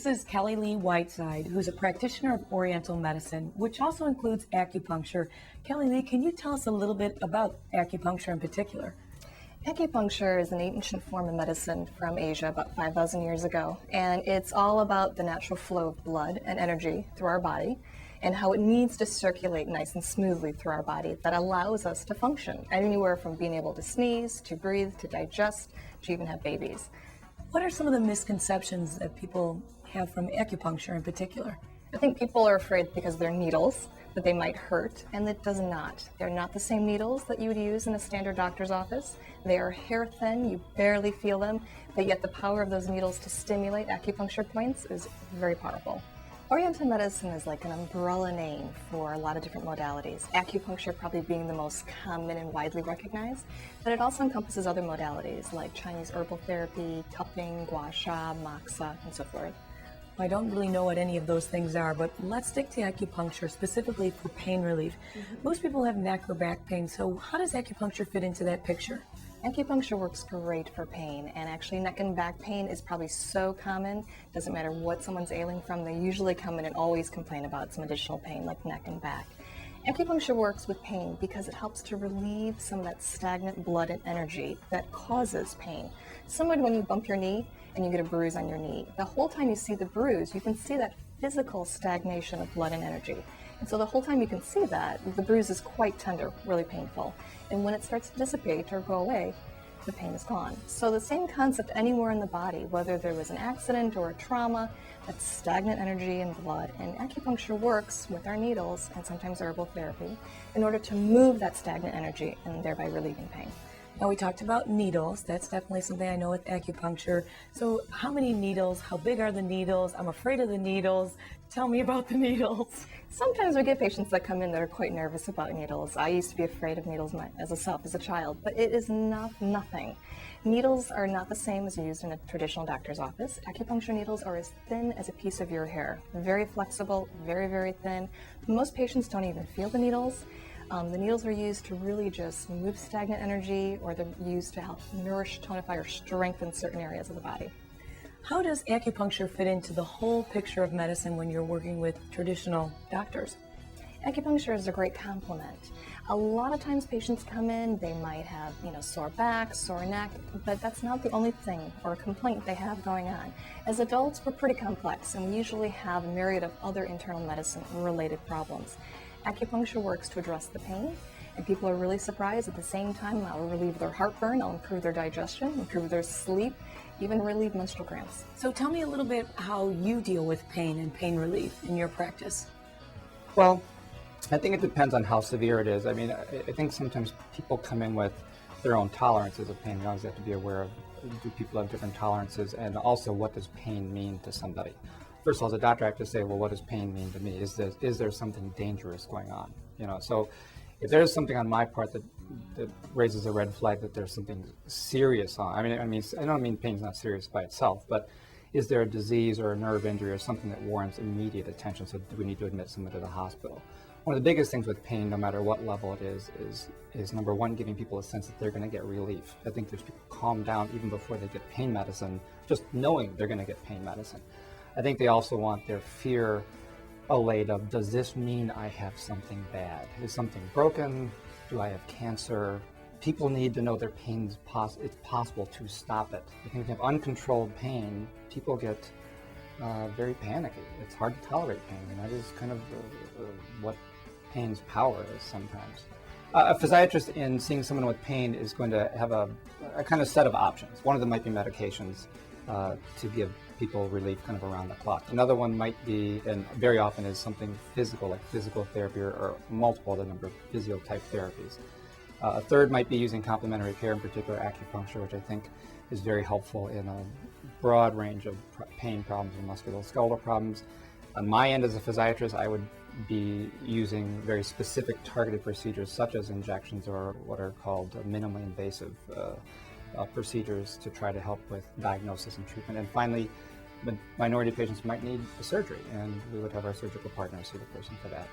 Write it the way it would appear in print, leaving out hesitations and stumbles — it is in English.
This is Kelly Lee Whiteside, who's a practitioner of Oriental medicine, which also includes acupuncture. Kelly Lee, can you tell us a little bit about acupuncture in particular? Acupuncture is an ancient form of medicine from Asia about 5,000 years ago, and it's all about the natural flow of blood and energy through our body and how it needs to circulate nice and smoothly through our body that allows us to function, anywhere from being able to sneeze, to breathe, to digest, to even have babies. What are some of the misconceptions that people have from acupuncture in particular? I think people are afraid because they're needles that they might hurt, and it does not. They're not the same needles that you would use in a standard doctor's office. They are hair thin, you barely feel them, but yet the power of those needles to stimulate acupuncture points is very powerful. Oriental medicine is like an umbrella name for a lot of different modalities, acupuncture probably being the most common and widely recognized, but it also encompasses other modalities like Chinese herbal therapy, cupping, gua sha, moxa, and so forth. I don't really know what any of those things are, but let's stick to acupuncture specifically for pain relief. Most people have neck or back pain, so how does acupuncture fit into that picture? Acupuncture works great for pain, and actually neck and back pain is probably so common. Doesn't matter what someone's ailing from, they usually come in and always complain about some additional pain like neck and back. Acupuncture works with pain because it helps to relieve some of that stagnant blood and energy that causes pain. Similar to when you bump your knee and you get a bruise on your knee. The whole time you see the bruise, you can see that physical stagnation of blood and energy. And so the whole time you can see that, the bruise is quite tender, really painful. And when it starts to dissipate or go away, the pain is gone. So the same concept anywhere in the body, whether there was an accident or a trauma, that's stagnant energy and blood. And acupuncture works with our needles and sometimes herbal therapy in order to move that stagnant energy and thereby relieving pain. Now, we talked about needles. That's definitely something I know with acupuncture. So how many needles? How big are the needles? I'm afraid of the needles. Tell me about the needles. Sometimes we get patients that come in that are quite nervous about needles. I used to be afraid of needles as a child, but it is nothing. Needles are not the same as used in a traditional doctor's office. Acupuncture needles are as thin as a piece of your hair. Very flexible, very, very thin. Most patients don't even feel the needles. The needles are used to really just move stagnant energy, or they're used to help nourish, tonify, or strengthen certain areas of the body. How does acupuncture fit into the whole picture of medicine when you're working with traditional doctors? Acupuncture is a great complement. A lot of times patients come in, they might have, sore back, sore neck, but that's not the only thing or complaint they have going on. As adults, we're pretty complex, and we usually have a myriad of other internal medicine-related problems. Acupuncture works to address the pain, and people are really surprised. At the same time, I'll relieve their heartburn, I'll improve their digestion, improve their sleep, even relieve menstrual cramps. So tell me a little bit how you deal with pain and pain relief in your practice. Well, I think it depends on how severe it is. I mean, I think sometimes people come in with their own tolerances of pain. You always have to be aware of, do people have different tolerances, and also what does pain mean to somebody. First of all, as a doctor, I have to say, well, what does pain mean to me? Is there something dangerous going on? So if there's something on my part that raises a red flag that there's something serious on, I don't mean pain's not serious by itself, but is there a disease or a nerve injury or something that warrants immediate attention? So do we need to admit someone to the hospital? One of the biggest things with pain, no matter what level it is number one, giving people a sense that they're going to get relief. I think there's people calm down even before they get pain medicine, just knowing they're going to get pain medicine. I think they also want their fear allayed of, does this mean I have something bad? Is something broken? Do I have cancer? People need to know their pain it's possible to stop it. I think if you have uncontrolled pain, people get very panicky. It's hard to tolerate pain, and that is kind of what pain's power is sometimes. A physiatrist, in seeing someone with pain, is going to have a kind of set of options. One of them might be medications to give people relief kind of around the clock. Another one might be, and very often is, something physical, like physical therapy or multiple, the number of physio-type therapies. A third might be using complementary care, in particular acupuncture, which I think is very helpful in a broad range of pain problems and musculoskeletal problems. On my end as a physiatrist, I would be using very specific targeted procedures such as injections, or what are called minimally invasive procedures, to try to help with diagnosis and treatment. And finally, the minority of patients might need surgery, and we would have our surgical partners see the person for that.